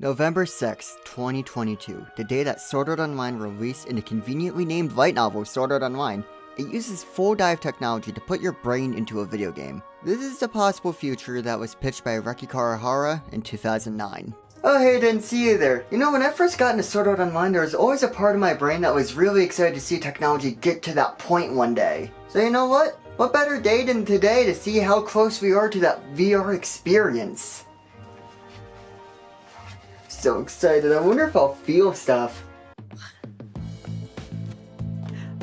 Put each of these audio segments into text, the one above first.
November 6, 2022, the day that Sword Art Online released in the conveniently named light novel Sword Art Online. It uses Fulldive technology to put your brain into a video game. This is the possible future that was pitched by Reki Kawahara in 2009. Oh hey, didn't see you there. You know, when I first got into Sword Art Online, there was always a part of my brain that was really excited to see technology get to that point one day. So you know what? What better day than today to see how close we are to that VR experience? So excited. I wonder if I'll feel stuff.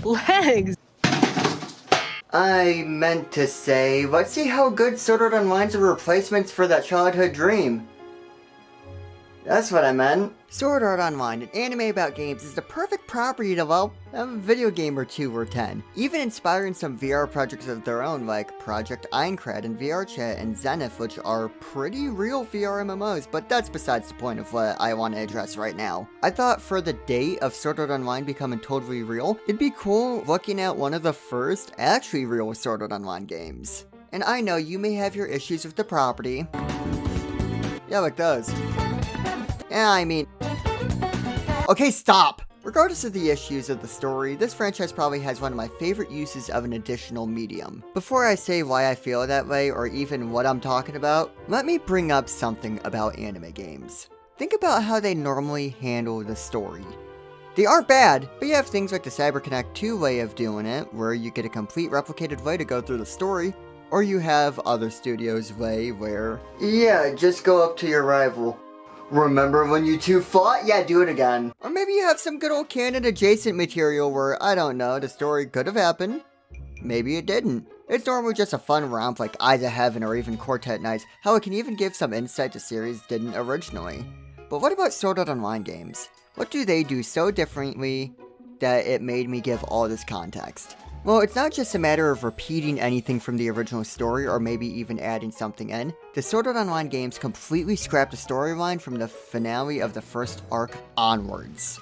Legs! I meant to say, let's see how good Sword Art Online's replacements for that childhood dream. That's what I meant. Sword Art Online, an anime about games, is the perfect property to, well, have a video game or two or 10. Even inspiring some VR projects of their own, like Project Aincrad and VRChat and Zenith, which are pretty real VR MMOs, but that's besides the point of what I want to address right now. I thought for the date of Sword Art Online becoming totally real, it'd be cool looking at one of the first actually real Sword Art Online games. And I know you may have your issues with the property. Yeah, like those. Yeah, I mean... Okay, stop! Regardless of the issues of the story, this franchise probably has one of my favorite uses of an additional medium. Before I say why I feel that way, or even what I'm talking about, let me bring up something about anime games. Think about how they normally handle the story. They aren't bad, but you have things like the CyberConnect 2 way of doing it, where you get a complete replicated way to go through the story, or you have other studios' way where... Yeah, just go up to your rival. Remember when you two fought? Yeah, do it again. Or maybe you have some good old canon adjacent material where, I don't know, the story could have happened. Maybe it didn't. It's normally just a fun romp like Eyes of Heaven or even Quartet Nights, how it can even give some insight the series didn't originally. But what about Sword Art Online games? What do they do so differently that it made me give all this context? Well, it's not just a matter of repeating anything from the original story or maybe even adding something in. The Sword Art Online games completely scrapped the storyline from the finale of the first arc onwards.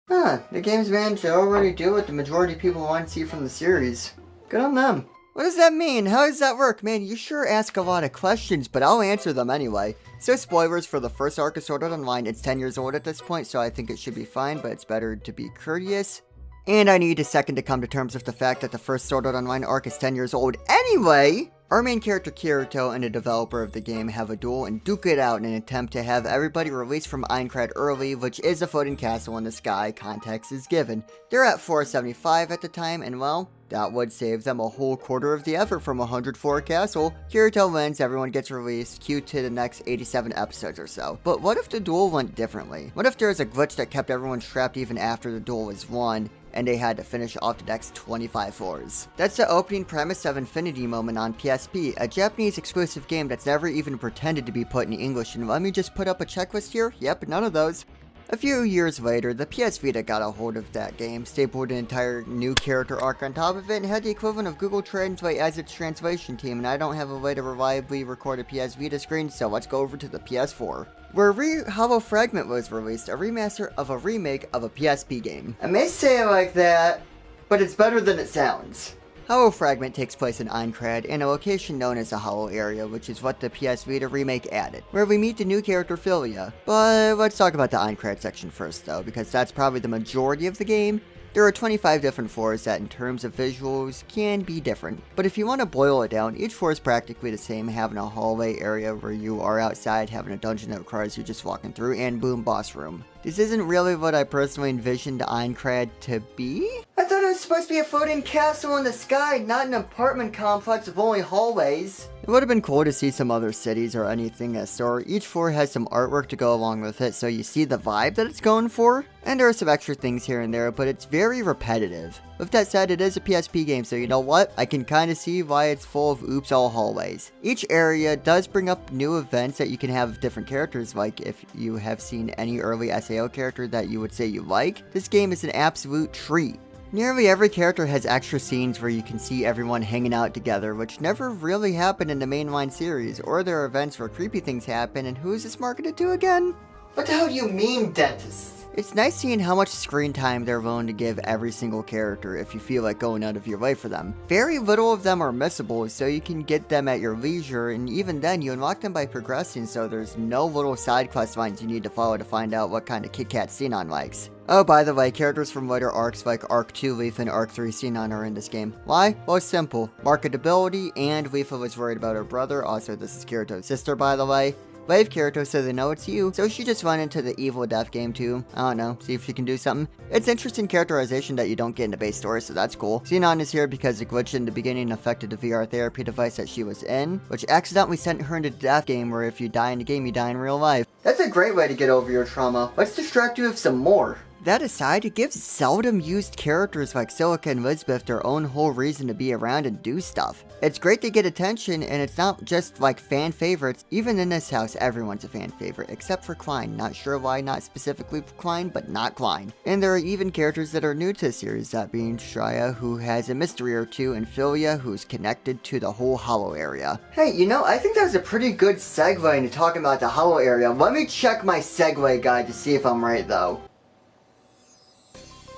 Huh, the games managed to already do what the majority of people want to see from the series. Good on them. What does that mean? How does that work? Man, you sure ask a lot of questions, but I'll answer them anyway. So spoilers for the first arc of Sword Art Online. It's 10 years old at this point, so I think it should be fine, but it's better to be courteous. And I need a second to come to terms with the fact that the first Sword Art Online arc is 10 years old anyway! Our main character Kirito and the developer of the game have a duel and duke it out in an attempt to have everybody released from Aincrad early, which is a floating castle in the sky, context is given. They're at 475 at the time, and well, that would save them a whole quarter of the effort from 104 castle. Kirito wins, everyone gets released, cue to the next 87 episodes or so. But what if the duel went differently? What if there was a glitch that kept everyone trapped even after the duel was won, and they had to finish off the next 25 floors? That's the opening premise of Infinity Moment on PSP, a Japanese exclusive game that's never even pretended to be put in English, and let me just put up a checklist here, yep, none of those. A few years later, the PS Vita got a hold of that game, stapled an entire new character arc on top of it, and had the equivalent of Google Translate as its translation team, and I don't have a way to reliably record a PS Vita screen, so let's go over to the PS4. Where Hollow Fragment was released, a remaster of a remake of a PSP game. I may say it like that, but it's better than it sounds. Hollow Fragment takes place in Aincrad, in a location known as the Hollow Area, which is what the PS Vita remake added, where we meet the new character Philia. But let's talk about the Aincrad section first though, because that's probably the majority of the game. There are 25 different floors that in terms of visuals can be different, but if you want to boil it down, each floor is practically the same, having a hallway area where you are outside, having a dungeon that requires you just walking through, and boom, boss room. This isn't really what I personally envisioned Aincrad to be. I thought it was supposed to be a floating castle in the sky, not an apartment complex with only hallways. It would have been cool to see some other cities or anything as sort. Each floor has some artwork to go along with it, so you see the vibe that it's going for. And there are some extra things here and there, but it's very repetitive. With that said, it is a PSP game, so you know what? I can kind of see why it's full of oops all hallways. Each area does bring up new events that you can have different characters, like if you have seen any early SAO character that you would say you like, this game is an absolute treat. Nearly every character has extra scenes where you can see everyone hanging out together, which never really happened in the mainline series, or there are events where creepy things happen, and who is this marketed to again? What the hell do you mean, dentists? It's nice seeing how much screen time they're willing to give every single character if you feel like going out of your way for them. Very little of them are missable, so you can get them at your leisure, and even then you unlock them by progressing, so there's no little side quest lines you need to follow to find out what kind of Kit Kat Xenon likes. Oh, by the way, characters from later arcs like Arc 2 Leaf and Arc 3 Xenon are in this game. Why? Well, it's simple. Marketability, and Leaf was worried about her brother. Also, this is Kirito's sister, by the way. Wave Kirito so they know it's you, so she just went into the Evil Death game too. I don't know, see if she can do something. It's interesting characterization that you don't get in the base story, so that's cool. Xenon is here because a glitch in the beginning affected the VR therapy device that she was in, which accidentally sent her into the death game where if you die in the game, you die in real life. That's a great way to get over your trauma. Let's distract you with some more. That aside, it gives seldom used characters like Silica and Lisbeth their own whole reason to be around and do stuff. It's great to get attention, and it's not just like fan favorites. Even in this house, everyone's a fan favorite, except for Klein. Not sure why, not specifically Klein, but not Klein. And there are even characters that are new to the series, that being Shreya, who has a mystery or two, and Philia, who's connected to the whole Hollow area. Hey, you know, I think that was a pretty good segue into talking about the Hollow area. Let me check my segue guide to see if I'm right, though.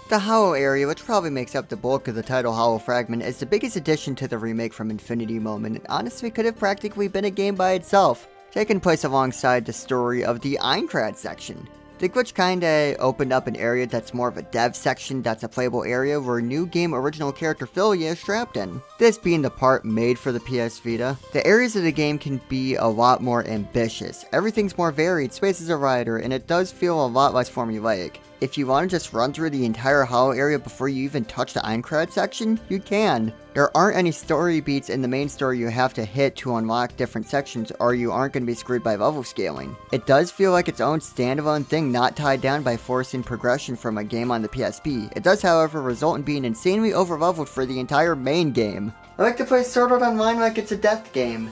The Hollow area, which probably makes up the bulk of the title Hollow Fragment, is the biggest addition to the remake from Infinity Moment, and honestly could have practically been a game by itself, taking place alongside the story of the Aincrad section. The glitch kinda opened up an area that's more of a dev section that's a playable area where new game original character Philia is trapped in. This being the part made for the PS Vita. The areas of the game can be a lot more ambitious. Everything's more varied, spaces are wider, and it does feel a lot less formulaic. If you want to just run through the entire Hollow area before you even touch the Aincrad section, you can. There aren't any story beats in the main story you have to hit to unlock different sections, or you aren't going to be screwed by level scaling. It does feel like its own standalone thing, not tied down by forcing progression from a game on the PSP. It does, however, result in being insanely overleveled for the entire main game. I like to play Sword Art Online like it's a death game.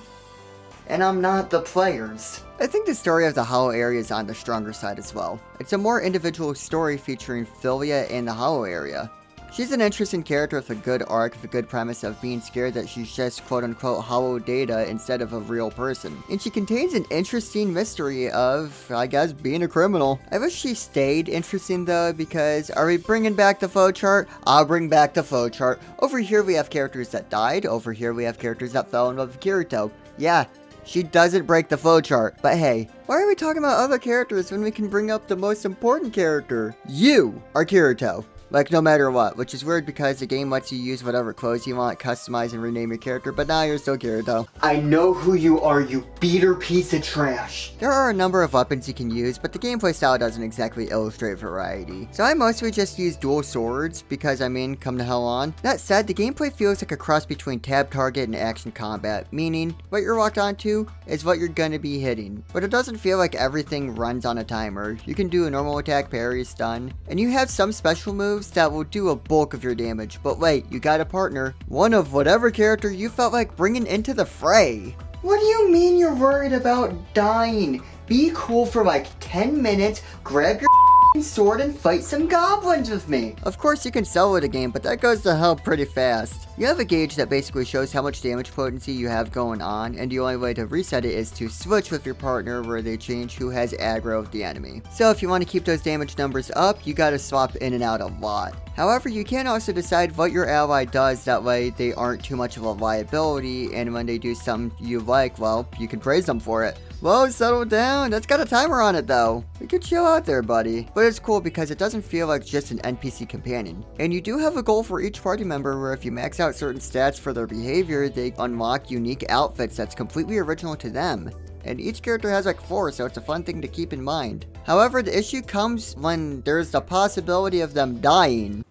And I'm not the players. I think the story of the Hollow area is on the stronger side as well. It's a more individual story featuring Philia in the Hollow area. She's an interesting character with a good arc, with a good premise of being scared that she's just quote-unquote hollow data instead of a real person. And she contains an interesting mystery of, I guess, being a criminal. I wish she stayed interesting though, because are we bringing back the flowchart? I'll bring back the flowchart. Over here we have characters that died, over here we have characters that fell in love with Kirito. Yeah, she doesn't break the flowchart, but hey, why are we talking about other characters when we can bring up the most important character? You are Kirito. Like, no matter what, which is weird because the game lets you use whatever clothes you want, customize and rename your character, but now you're still Kirito. I know who you are, you beater piece of trash. There are a number of weapons you can use, but the gameplay style doesn't exactly illustrate variety. So I mostly just use dual swords, because I mean, come the hell on. That said, the gameplay feels like a cross between tab target and action combat, meaning what you're locked onto is what you're gonna be hitting. But it doesn't feel like everything runs on a timer. You can do a normal attack, parry, stun, and you have some special moves that will do a bulk of your damage. But wait, you got a partner. One of whatever character you felt like bringing into the fray. What do you mean you're worried about dying? Be cool for like 10 minutes, grab your sword and fight some goblins with me. Of course you can solo the game, but that goes to hell pretty fast. You have a gauge that basically shows how much damage potency you have going on, and the only way to reset it is to switch with your partner where they change who has aggro of the enemy. So if you want to keep those damage numbers up, you gotta swap in and out a lot. However, you can also decide what your ally does, that way they aren't too much of a liability, and when they do something you like, well, you can praise them for it. Whoa, settle down, that's got a timer on it though. We could chill out there, buddy. But it's cool because it doesn't feel like just an NPC companion. And you do have a goal for each party member where if you max out certain stats for their behavior, they unlock unique outfits that's completely original to them. And each character has like 4, so it's a fun thing to keep in mind. However, the issue comes when there's the possibility of them dying.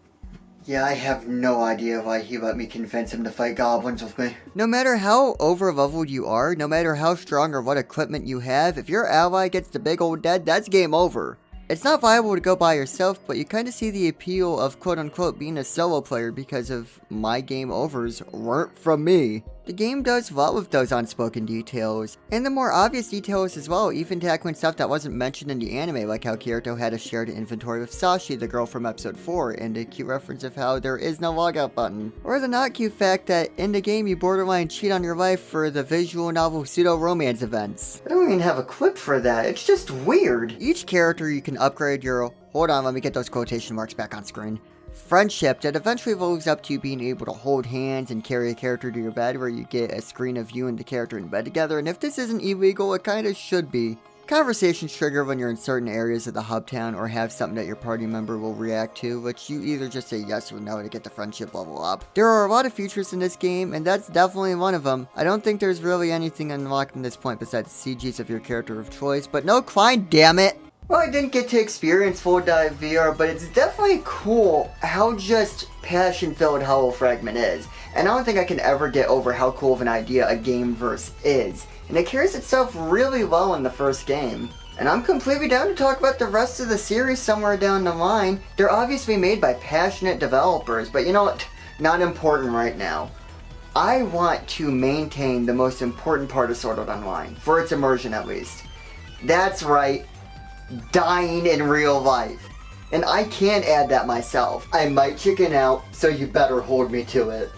Yeah, I have no idea why he let me convince him to fight goblins with me. No matter how over-leveled you are, no matter how strong or what equipment you have, if your ally gets the big old dead, that's game over. It's not viable to go by yourself, but you kind of see the appeal of quote-unquote being a solo player because of my game overs weren't from me. The game does well with those unspoken details, and the more obvious details as well, even tackling stuff that wasn't mentioned in the anime, like how Kirito had a shared inventory with Sashi, the girl from episode 4, and a cute reference of how there is no logout button. Or the not cute fact that in the game you borderline cheat on your life for the visual novel pseudo-romance events. I don't even have a clip for that, it's just weird. Each character you can upgrade your, hold on, let me get those quotation marks back on screen, friendship that eventually evolves up to you being able to hold hands and carry a character to your bed, where you get a screen of you and the character in bed together, and if this isn't illegal, it kinda should be. Conversations trigger when you're in certain areas of the hub town or have something that your party member will react to, which you either just say yes or no to get the friendship level up. There are a lot of features in this game, and that's definitely one of them. I don't think there's really anything unlocked in this point besides CGs of your character of choice, but no Klein, damn it! Well, I didn't get to experience Fulldive VR, but it's definitely cool how just passion-filled Hollow Fragment is. And I don't think I can ever get over how cool of an idea a Gameverse is. And it carries itself really well in the first game. And I'm completely down to talk about the rest of the series somewhere down the line. They're obviously made by passionate developers, but you know what? Not important right now. I want to maintain the most important part of Sword Art Online, for its immersion at least. That's right. Dying in real life. And I can't add that myself. I might chicken out, so you better hold me to it.